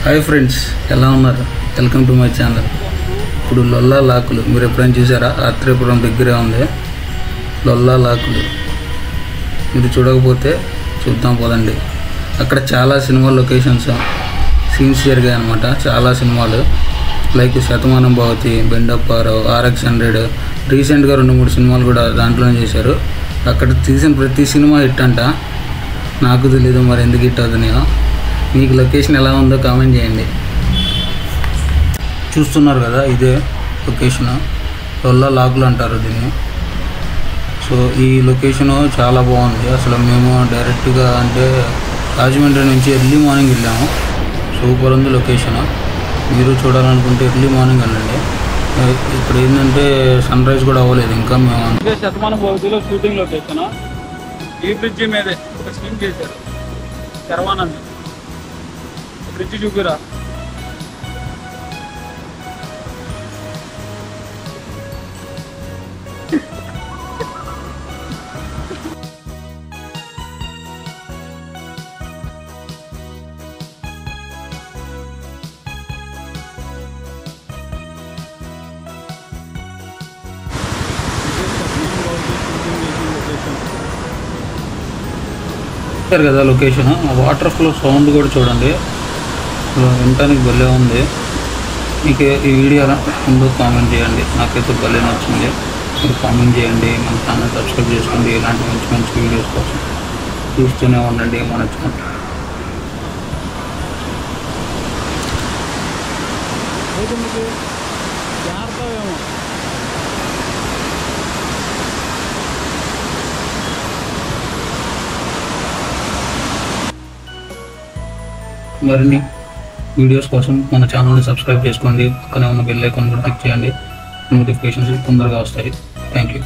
Hi friends, ఎలా ఉన్నారు? Welcome to my channel. ఇప్పుడు లొల్లా లాకులు మీరు ఎప్పుడైనా చూసారా? ఆత్రేయపురం దగ్గరే ఉంది లొల్లా లాకులు. మీరు చూడకపోతే చూద్దాం పోదండి. అక్కడ చాలా సినిమా లొకేషన్స్ సీన్స్ జరిగాయి అన్నమాట. చాలా సినిమాలు లైక్ శతమానం భవతి, బెండప్పారావు, RX100, రీసెంట్గా 2-3 సినిమాలు కూడా దాంట్లోనే చేశారు. అక్కడ తీసిన ప్రతి సినిమా హిట్ అంట. నాకు తెలీదు మరి ఎందుకు హిట్ అవుతున్నాయో. మీకు లొకేషన్ ఎలా ఉందో కామెంట్ చేయండి. చూస్తున్నారు కదా, ఇదే లొకేషన్. లొల్లా లాకులు అంటారు దీన్ని. సో ఈ లొకేషను చాలా బాగుంది. అసలు మేము డైరెక్ట్గా అంటే రాజమండ్రి నుంచి ఎర్లీ మార్నింగ్ వెళ్ళాము. సూపర్ ఉంది లొకేషన్. మీరు చూడాలనుకుంటే ఎర్లీ మార్నింగ్ వెళ్ళండి. ఇప్పుడు ఏంటంటే సన్ రైజ్ కూడా అవ్వలేదు ఇంకా. మేము శతమానం భవతిలో షూటింగ్ లొకేషన్. ఈ బ్రిడ్జి మీదే ఒక స్కీమ్ చేశారు. శర్వానంద్ బ్రిడ్జి చూపిరా. కదా లొకేషన్. వాటర్ ఫ్లో సౌండ్ కూడా చూడండి, వినటానికి భలే ఉంది. మీకు ఈ వీడియో ముందు కామెంట్ చేయండి. నాకైతే భలే నచ్చింది. మీరు కామెంట్ చేయండి, మన ఛానల్ సబ్స్క్రైబ్ చేసుకోండి. ఇలాంటి మంచి మంచి వీడియోస్ కోసం చూస్తూనే ఉండండి. మన ఛానల్ మరిన్ని వీడియోస్ కోసం మన ఛానల్ని సబ్స్క్రైబ్ చేసుకోండి. పక్కనే ఉన్న బెల్ ఐకాన్ కూడా క్లిక్ చేయండి. నోటిఫికేషన్స్ తొందరగా వస్తాయి. Thank you.